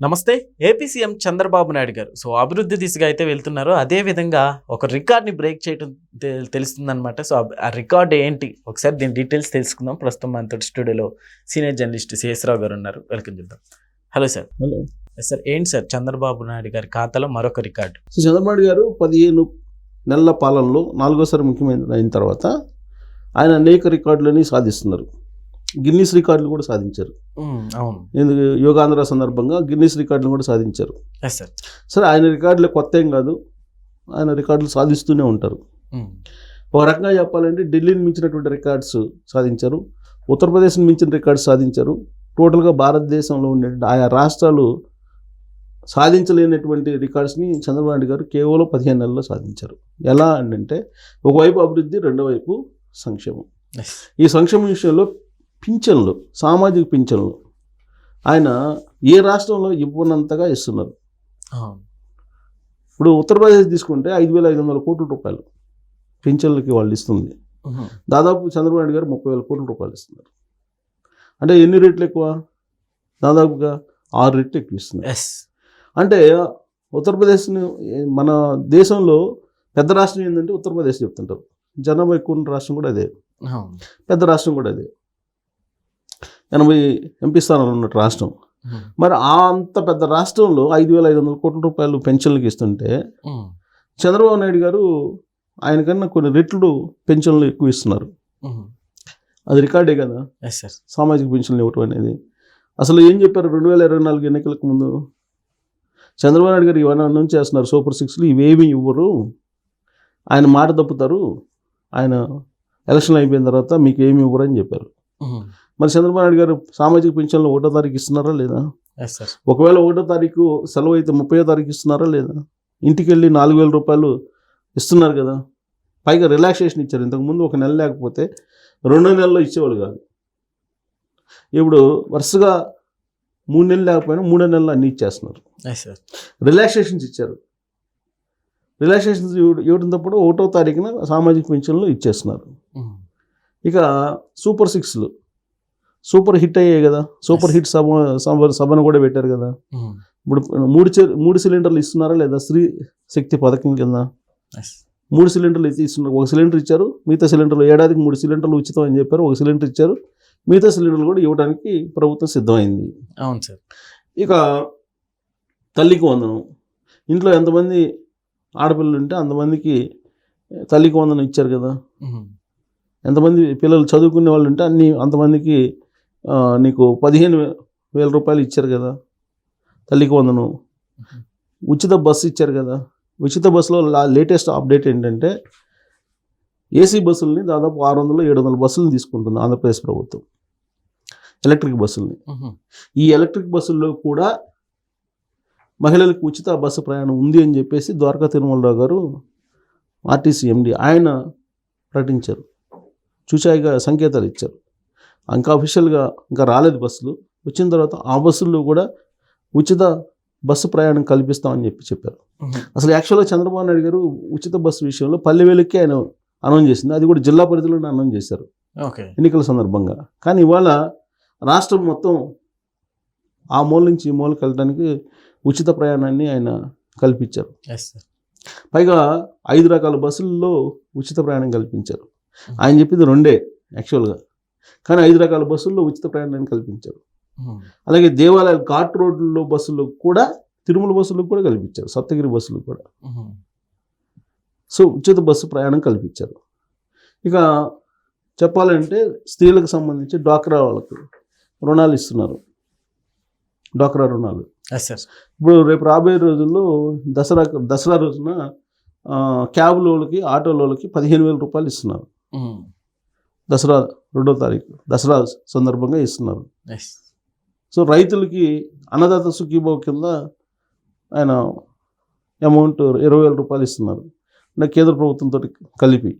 నమస్తే. AP CM Chandrababu Naidu గారు అభివృద్ధి దిశగా అయితే వెళ్తున్నారు. అదే విధంగా ఒక రికార్డ్‌ని బ్రేక్ చేయడం తెలుస్తుందనమాట. ఆ రికార్డ్ ఏంటి? ఒకసారి దీని డీటెయిల్స్ తెలుసుకుందాం. ప్రస్తుతం మనతోటి స్టూడియోలో సీనియర్ జర్నలిస్ట్ సిఎస్ రావు గారు ఉన్నారు. వెల్కమ్ చేద్దాం. Hello sir. హలో సార్, ఏంటి సార్ చంద్రబాబు నాయుడు గారి ఖాతాలో మరొక రికార్డు? సో చంద్రబాబు నాయుడు గారు 15 నెలల పాలనలో నాలుగోసారి ముఖ్యమంత్రి అయిన తర్వాత ఆయన అనేక రికార్డులని సాధిస్తున్నారు. గిన్నీస్ రికార్డులు కూడా సాధించారు. అవును, ఎందుకు యోగాంధ్ర సందర్భంగా గిన్నీస్ రికార్డులు కూడా సాధించారు. సార్. సరే, ఆయన రికార్డులు కొత్త ఏం కాదు, ఆయన రికార్డులు సాధిస్తూనే ఉంటారు. ఒక రకంగా చెప్పాలంటే ఢిల్లీని మించినటువంటి రికార్డ్స్ సాధించారు, ఉత్తరప్రదేశ్ని మించిన రికార్డ్స్ సాధించారు. టోటల్గా భారతదేశంలో ఉండే ఆయా రాష్ట్రాలు సాధించలేనటువంటి రికార్డ్స్ని చంద్రబాబు నాయుడు గారు కేవలం 15 నెలల్లో సాధించారు. ఎలా అంటే ఒకవైపు అభివృద్ధి, రెండో వైపు సంక్షేమం. ఈ సంక్షేమం విషయంలో పింఛన్లు, సామాజిక పింఛన్లు ఆయన ఏ రాష్ట్రంలో ఇవ్వనంతగా ఇస్తున్నారు. ఇప్పుడు ఉత్తరప్రదేశ్ తీసుకుంటే 5,500 కోట్ల రూపాయలు పింఛన్లకి వాళ్ళు ఇస్తుంది. దాదాపు చంద్రబాబు నాయుడు గారు 30,000 కోట్ల రూపాయలు ఇస్తున్నారు. అంటే ఎన్ని రెట్లు ఎక్కువ? దాదాపుగా 6 రెట్లు ఎక్కువ ఇస్తున్నారు. అంటే ఉత్తరప్రదేశ్ని, మన దేశంలో పెద్ద రాష్ట్రం ఏంటంటే ఉత్తరప్రదేశ్ చెప్తుంటారు. జనాభా ఎక్కువ ఉన్న రాష్ట్రం కూడా అదే, పెద్ద రాష్ట్రం కూడా అదే. 80 ఎంపీ స్థానాలు ఉన్నట్టు రాష్ట్రం. మరి అంత పెద్ద రాష్ట్రంలో 5,500 కోట్ల రూపాయలు పెన్షన్లకు ఇస్తుంటే చంద్రబాబు నాయుడు గారు ఆయనకన్నా కొన్ని రెట్లు పెన్షన్లు ఎక్కువ ఇస్తున్నారు. అది రికార్డే కదా సామాజిక పెన్షన్లు ఇవ్వటం అనేది. అసలు ఏం చెప్పారు 2024 ఎన్నికలకు ముందు? చంద్రబాబు నాయుడు గారు ఇవన్నీ అనౌన్స్ చేస్తున్నారు, సూపర్ 6లు ఇవేమీ ఇవ్వరు, ఆయన మాట తప్పుతారు, ఆయన ఎలక్షన్ అయిపోయిన తర్వాత మీకు ఏమి ఇవ్వరు అని చెప్పారు. మరి చంద్రబాబు నాయుడు గారు సామాజిక పెన్షన్లు 1వ తారీఖు ఇస్తున్నారా లేదా? ఒకవేళ 1వ తారీఖు సెలవు అయితే 30వ తారీఖు ఇస్తున్నారా లేదా? ఇంటికి వెళ్ళి 4,000 రూపాయలు ఇస్తున్నారు కదా. పైగా రిలాక్సేషన్ ఇచ్చారు. ఇంతకుముందు ఒక నెల లేకపోతే 2 నెలల్లో ఇచ్చేవాళ్ళు కాదు. ఇప్పుడు వరుసగా 3 నెలలు లేకపోయినా 3 నెలలు అన్నీ ఇచ్చేస్తున్నారు. రిలాక్సేషన్స్ ఇచ్చారు. రిలాక్సేషన్స్ ఇవ్వడంతో 1వ తారీఖున సామాజిక పెన్షన్లు ఇచ్చేస్తున్నారు. ఇక సూపర్ 6లు సూపర్ హిట్ అయ్యాయి కదా. సూపర్ హిట్ సభను కూడా పెట్టారు కదా. ఇప్పుడు 3 సిలిండర్లు ఇస్తున్నారా లేదా? స్త్రీ శక్తి పథకం కింద 3 సిలిండర్లు అయితే ఇస్తున్నారు. 1 సిలిండర్ ఇచ్చారు, మిగతా సిలిండర్లు ఏడాదికి 3 సిలిండర్లు ఉచితం అని చెప్పారు. 1 సిలిండర్ ఇచ్చారు, మిగతా సిలిండర్లు కూడా ఇవ్వడానికి ప్రభుత్వం సిద్ధమైంది. అవును సార్. ఇక తల్లికి వందనం, ఇంట్లో ఎంతమంది ఆడపిల్లలు ఉంటే అంతమందికి తల్లికి వందనం ఇచ్చారు కదా. ఎంతమంది పిల్లలు చదువుకునే వాళ్ళు ఉంటే అంతమందికి నీకు 15,000 రూపాయలు ఇచ్చారు కదా తల్లికి వందనం. ఉచిత బస్సు ఇచ్చారు కదా. ఉచిత బస్సులో లేటెస్ట్ అప్డేట్ ఏంటంటే ఏసీ బస్సులని దాదాపు 600-700 బస్సులను తీసుకుంటుంది ఆంధ్రప్రదేశ్ ప్రభుత్వం, ఎలక్ట్రిక్ బస్సులని. ఈ ఎలక్ట్రిక్ బస్సుల్లో కూడా మహిళలకు ఉచిత బస్సు ప్రయాణం ఉంది అని చెప్పేసి ద్వారకా తిరుమలరావు గారు, ఆర్టీసీ ఎండి, ఆయన ప్రకటించారు. చూచాయిగా సంకేతాలు ఇచ్చారు. ఇంకా అఫీషియల్గా ఇంకా రాలేదు బస్సులు. వచ్చిన తర్వాత ఆ బస్సుల్లో కూడా ఉచిత బస్సు ప్రయాణం కల్పిస్తామని చెప్పారు. అసలు యాక్చువల్గా చంద్రబాబు నాయుడు గారు ఉచిత బస్సు విషయంలో 10,000కే ఆయన అనౌన్స్ చేసింది. అది కూడా జిల్లా పరిధిలోనే అనౌన్స్ చేశారు ఎన్నికల సందర్భంగా. కానీ ఇవాళ రాష్ట్రం మొత్తం ఆ మూల నుంచి ఈ మూలకి వెళ్ళడానికి ఉచిత ప్రయాణాన్ని ఆయన కల్పించారు. పైగా 5 రకాల బస్సుల్లో ఉచిత ప్రయాణం కల్పించారు. ఆయన చెప్పింది 2 యాక్చువల్గా, కానీ 5 రకాల బస్సుల్లో ఉచిత ప్రయాణాన్ని కల్పించారు. అలాగే దేవాలయాల ఘాట్ రోడ్లలో బస్సులు కూడా, తిరుమల బస్సులకు కూడా కల్పించారు, సప్తగిరి బస్సులు కూడా. సో ఉచిత బస్సు ప్రయాణం కల్పించారు. ఇక చెప్పాలంటే స్త్రీలకు సంబంధించి డ్వాక్రా వాళ్ళకు రుణాలు ఇస్తున్నారు, డ్వాక్రా రుణాలు. ఇప్పుడు రేపు రాబోయే రోజుల్లో దసరా రోజున క్యాబ్లోళ్ళకి, ఆటోలోళ్ళకి 15,000 రూపాయలు ఇస్తున్నారు. దసరా 2వ తారీఖు దసరా సందర్భంగా ఇస్తున్నారు. సో రైతులకి అన్నదాత సుఖీభావ కింద ఆయన అమౌంట్ 20,000 రూపాయలు ఇస్తున్నారు, కేంద్ర ప్రభుత్వంతో కలిపి.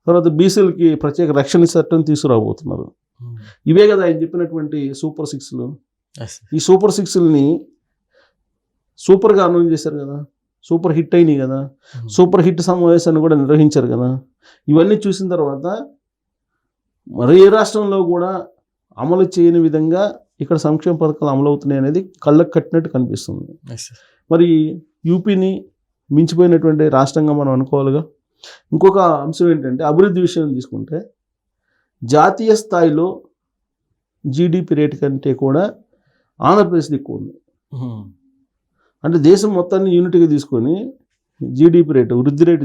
తర్వాత బీసీలకి ప్రత్యేక రక్షణ చట్టం తీసుకురాబోతున్నారు. ఇవే కదా ఆయన చెప్పినటువంటి సూపర్ 6లు. ఈ సూపర్ 6లని సూపర్గా అనౌన్స్ చేశారు కదా, సూపర్ హిట్ అయినాయి కదా. సూపర్ హిట్ సమావేశాన్ని కూడా నిర్వహించారు కదా. ఇవన్నీ చూసిన తర్వాత మరి ఏ రాష్ట్రంలో కూడా అమలు చేయని విధంగా ఇక్కడ సంక్షేమ పథకాలు అమలు అవుతున్నాయి అనేది కళ్ళకు కట్టినట్టు కనిపిస్తుంది. Yes, sir. మరి యూపీని మించిపోయినటువంటి రాష్ట్రంగా మనం అనుకోవాలిగా. ఇంకొక అంశం ఏంటంటే అభివృద్ధి విషయం తీసుకుంటే జాతీయ స్థాయిలో జీడిపి రేటు కంటే కూడా ఆంధ్రప్రదేశ్ది ఎక్కువ ఉంది. అంటే దేశం మొత్తాన్ని యూనిట్గా తీసుకొని జీడిపి రేటు వృద్ధి రేటు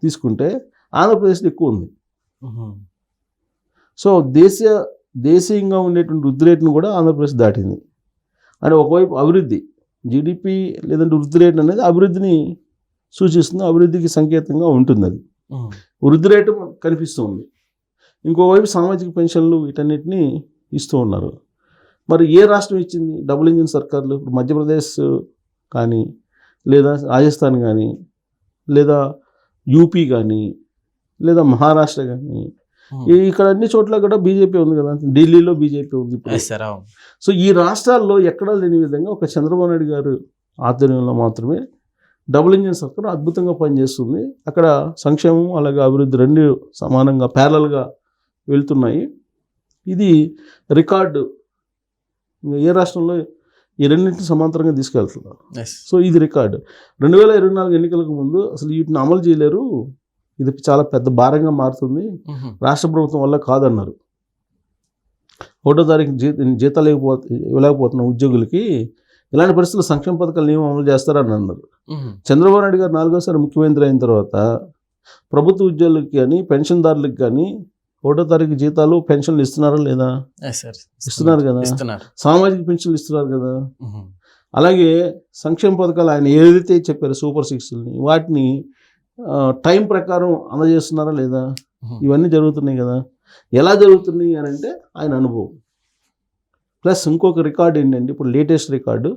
తీసుకుంటే ఆంధ్రప్రదేశ్లో ఎక్కువ ఉంది. సో దేశీయంగా ఉండేటువంటి వృద్ధి రేటును కూడా ఆంధ్రప్రదేశ్ దాటింది. అంటే ఒకవైపు అభివృద్ధి జీడిపి లేదంటే వృద్ధి రేటు అనేది అభివృద్ధిని సూచిస్తుంది, అభివృద్ధికి సంకేతంగా ఉంటుంది. అది వృద్ధి రేటు కనిపిస్తుంది. ఇంకోవైపు సామాజిక పెన్షన్లు వీటన్నిటిని ఇస్తూ ఉన్నారు. మరి ఏ రాష్ట్రం ఇచ్చింది? డబుల్ ఇంజిన్ సర్కార్లు. ఇప్పుడు మధ్యప్రదేశ్ కానీ లేదా రాజస్థాన్ కానీ లేదా యూపీ కానీ లేదా మహారాష్ట్ర కానీ ఇక్కడ అన్ని చోట్ల కూడా బీజేపీ ఉంది కదా. ఢిల్లీలో బీజేపీ ఉంది ఇప్పుడు. సో ఈ రాష్ట్రాల్లో ఎక్కడా లేని విధంగా ఒక చంద్రబాబు నాయుడు గారు ఆధ్వర్యంలో మాత్రమే డబుల్ ఇంజిన్ సర్కార్ అద్భుతంగా పనిచేస్తుంది. అక్కడ సంక్షేమం అలాగే అభివృద్ధి రెండు సమానంగా ప్యారలల్గా వెళ్తున్నాయి. ఇది రికార్డు. ఏ రాష్ట్రంలో ఈ రెండింటిని సమాంతరంగా తీసుకెళ్తున్నారు. సో ఇది రికార్డు. 2024 ఎన్నికలకు ముందు అసలు వీటిని అమలు చేయలేరు, ఇది చాలా పెద్ద భారంగా మారుతుంది, రాష్ట్ర ప్రభుత్వం వల్ల కాదన్నారు. 1వ తారీఖు జీతాలు ఇవ్వలేకపోతున్న ఉద్యోగులకి ఇలాంటి పరిస్థితుల్లో సంక్షేమ పథకాలు ఏమో అమలు చేస్తారని అన్నారు. చంద్రబాబు నాయుడు గారు 4వసారి ముఖ్యమంత్రి అయిన తర్వాత ప్రభుత్వ ఉద్యోగులకి కానీ పెన్షన్దారులకు కానీ 1వ తారీఖు జీతాలు పెన్షన్లు ఇస్తున్నారా లేదా? ఇస్తున్నారు కదా. సామాజిక పెన్షన్లు ఇస్తున్నారు కదా. అలాగే సంక్షేమ పథకాలు ఆయన ఏదైతే చెప్పారో సూపర్ 6ని వాటిని టైం ప్రకారం అందజేస్తున్నారా లేదా? ఇవన్నీ జరుగుతున్నాయి కదా. ఎలా జరుగుతున్నాయి అని అంటే ఆయన అనుభవం ప్లస్ ఇంకొక రికార్డు ఏంటంటే ఇప్పుడు లేటెస్ట్ రికార్డు,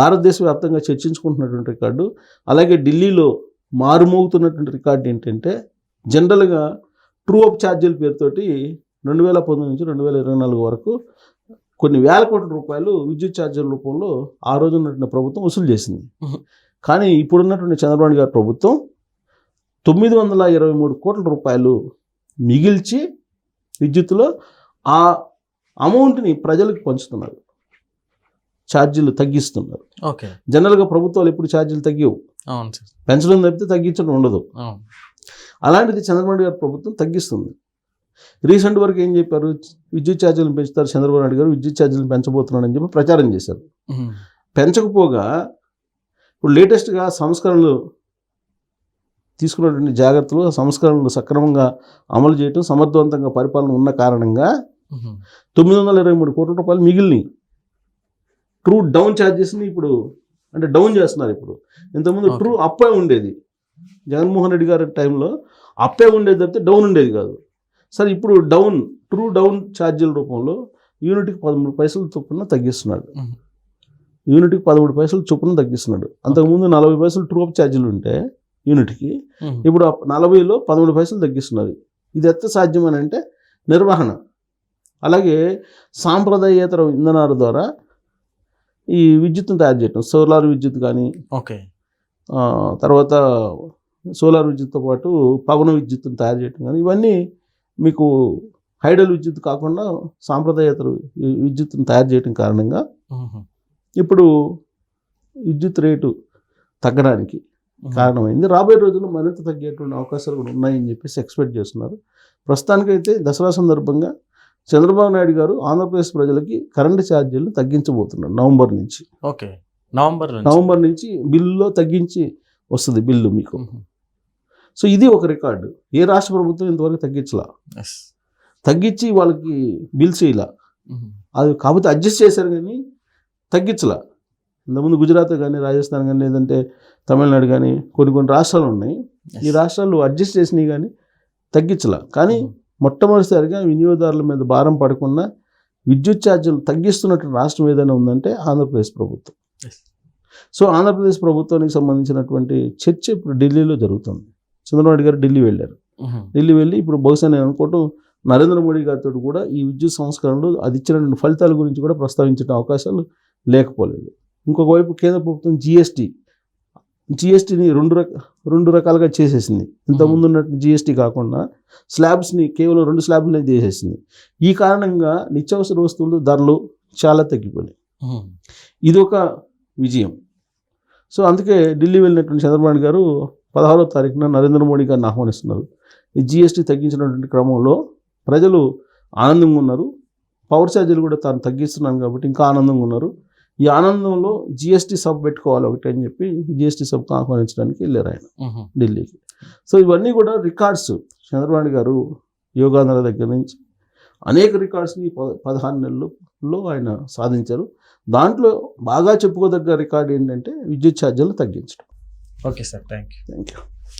భారతదేశ వ్యాప్తంగా చర్చించుకుంటున్నటువంటి రికార్డు, అలాగే ఢిల్లీలో మారుమోగుతున్నటువంటి రికార్డు ఏంటంటే జనరల్గా ట్రూ అప్ ఛార్జీల పేరుతోటి 2019 నుంచి 2024 వరకు కొన్ని వేల కోట్ల రూపాయలు విద్యుత్ ఛార్జీల రూపంలో ఆ రోజు ఉన్నటువంటి ప్రభుత్వం వసూలు చేసింది. కానీ ఇప్పుడున్నటువంటి చంద్రబాబు గారి ప్రభుత్వం 923 కోట్ల రూపాయలు మిగిల్చి విద్యుత్తులో ఆ అమౌంట్ని ప్రజలకు పంచుతున్నారు, ఛార్జీలు తగ్గిస్తున్నారు. జనరల్గా ప్రభుత్వాలు ఎప్పుడు ఛార్జీలు తగ్గవు, పెంచడం తప్పితే తగ్గించడం ఉండదు. అలాంటిది చంద్రబాబు గారి ప్రభుత్వం తగ్గిస్తుంది. రీసెంట్ వరకు ఏం చెప్పారు? విద్యుత్ ఛార్జీలను పెంచుతారు చంద్రబాబు నాయుడు గారు, విద్యుత్ ఛార్జీలను పెంచబోతున్నాడని చెప్పి ప్రచారం చేశారు. పెంచకపోగా ఇప్పుడు లేటెస్ట్గా సంస్కరణలు తీసుకున్నటువంటి జాగ్రత్తలు, సంస్కరణలు సక్రమంగా అమలు చేయటం, సమర్థవంతంగా పరిపాలన ఉన్న కారణంగా 923 కోట్ల రూపాయలు మిగిలినాయి. ట్రూ డౌన్ ఛార్జెస్ని ఇప్పుడు అంటే డౌన్ చేస్తున్నారు. ఇప్పుడు ఇంతకుముందు ట్రూ అప్పే ఉండేది, జగన్మోహన్ రెడ్డి గారి టైంలో అప్పే ఉండేది తప్పితే డౌన్ ఉండేది కాదు. సరే ఇప్పుడు ట్రూ డౌన్ ఛార్జీల రూపంలో యూనిట్కి 13 పైసలు చొప్పున తగ్గిస్తున్నాడు. యూనిట్కి 13 పైసలు చొప్పున తగ్గిస్తున్నాడు. అంతకుముందు 40 పైసలు ట్రూ అప్ ఛార్జీలు ఉంటే యూనిట్కి, ఇప్పుడు 40లో 13 పైసలు తగ్గిస్తున్నారు. ఇది ఎంత సాధ్యం అని అంటే నిర్వహణ, అలాగే సాంప్రదాయేతర ఇంధనాల ద్వారా ఈ విద్యుత్తును తయారు చేయటం, సోలార్ విద్యుత్ కానీ, తర్వాత సోలార్ విద్యుత్తో పాటు పవన విద్యుత్తును తయారు చేయటం కానీ, ఇవన్నీ మీకు హైడల్ విద్యుత్ కాకుండా సాంప్రదాయేతర విద్యుత్తును తయారు చేయటం కారణంగా ఇప్పుడు విద్యుత్ రేటు తగ్గడానికి కారణమైంది. రాబోయే రోజుల్లో మరింత తగ్గేటువంటి అవకాశాలు కూడా ఉన్నాయని చెప్పేసి ఎక్స్పెక్ట్ చేస్తున్నారు. ప్రస్తుతానికైతే దసరా సందర్భంగా చంద్రబాబు నాయుడు గారు ఆంధ్రప్రదేశ్ ప్రజలకి కరెంటు ఛార్జీలు తగ్గించబోతున్నారు. నవంబర్ నుంచి బిల్లులో తగ్గించి వస్తుంది బిల్లు మీకు. సో ఇది ఒక రికార్డు. ఏ రాష్ట్ర ప్రభుత్వం ఇంతవరకు తగ్గించి వాళ్ళకి బిల్స్ ఇలా అది కాకపోతే అడ్జస్ట్ చేశారు కానీ తగ్గించలా. ఇంతకుముందు గుజరాత్ కానీ, రాజస్థాన్ కానీ, లేదంటే తమిళనాడు కానీ కొన్ని రాష్ట్రాలు ఉన్నాయి. ఈ రాష్ట్రాలు అడ్జస్ట్ చేసినవి కానీ తగ్గించలా. కానీ మొట్టమొదటిసారిగా వినియోగదారుల మీద భారం పడకుండా విద్యుత్ ఛార్జీలు తగ్గిస్తున్నట్టు రాష్ట్రం ఏదైనా ఉందంటే ఆంధ్రప్రదేశ్ ప్రభుత్వం. సో ఆంధ్రప్రదేశ్ ప్రభుత్వానికి సంబంధించినటువంటి చర్చ ఇప్పుడు ఢిల్లీలో జరుగుతుంది. చంద్రబాబు నాయుడు గారు ఢిల్లీ వెళ్ళి ఇప్పుడు బహుశా నేను అనుకోవటం నరేంద్ర మోడీ గారితో కూడా ఈ విద్యుత్ సంస్కరణలు అది ఇచ్చినటువంటి ఫలితాల గురించి కూడా ప్రస్తావించే అవకాశాలు లేకపోలేదు. ఇంకొక వైపు కేంద్ర ప్రభుత్వం జిఎస్టీ జిఎస్టీని రెండు రకాలుగా చేసేసింది. ఇంతకుముందు ఉన్నట్టు జిఎస్టీ కాకుండా స్లాబ్స్ని కేవలం 2 స్లాబ్లనే చేసేసింది. ఈ కారణంగా నిత్యావసర వస్తువులు ధరలు చాలా తగ్గిపోయినాయి. ఇది ఒక విజయం. సో అందుకే ఢిల్లీ వెళ్ళినటువంటి చంద్రబాబు నాయుడు గారు 16వ తారీఖున నరేంద్ర మోడీ గారిని ఆహ్వానిస్తున్నారు. ఈ జిఎస్టీ తగ్గించినటువంటి క్రమంలో ప్రజలు ఆనందంగా ఉన్నారు. పవర్ ఛార్జీలు కూడా తాను తగ్గిస్తున్నాను కాబట్టి ఇంకా ఆనందంగా ఉన్నారు. ఈ ఆనందంలో జిఎస్టీ సభ పెట్టుకోవాలి ఒకటి అని చెప్పి జిఎస్టీ సభకు ఆహ్వానించడానికి వెళ్ళారు ఆయన ఢిల్లీకి. సో ఇవన్నీ కూడా రికార్డ్స్. చంద్రబాబు నాయుడు గారు యోగాంధ్ర దగ్గర నుంచి అనేక రికార్డ్స్ని 16 నెలల్లో ఆయన సాధించారు. దాంట్లో బాగా చెప్పుకోదగ్గ రికార్డు ఏంటంటే విద్యుత్ ఛార్జీలను తగ్గించడం. Okay sir, thank you.